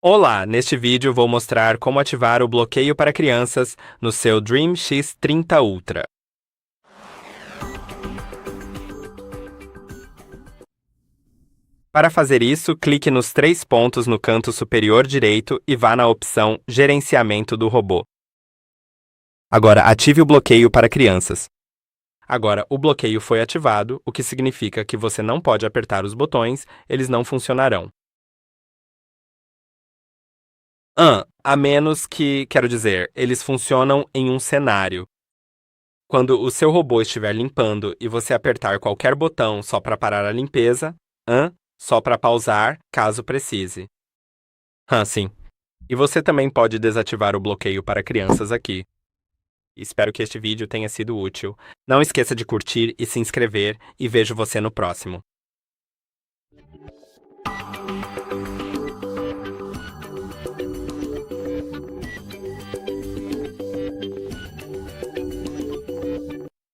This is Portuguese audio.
Olá, neste vídeo vou mostrar como ativar o bloqueio para crianças no seu DREAME X30 Ultra. Para fazer isso, clique nos 3 pontos no canto superior direito e vá na opção Gerenciamento do robô. Agora, ative o bloqueio para crianças. Agora, o bloqueio foi ativado, o que significa que você não pode apertar os botões, eles não funcionarão. A menos que, quero dizer, eles funcionam em um cenário. Quando o seu robô estiver limpando e você apertar qualquer botão só para parar a limpeza, só para pausar, caso precise. Sim. E você também pode desativar o bloqueio para crianças aqui. Espero que este vídeo tenha sido útil. Não esqueça de curtir e se inscrever e vejo você no próximo.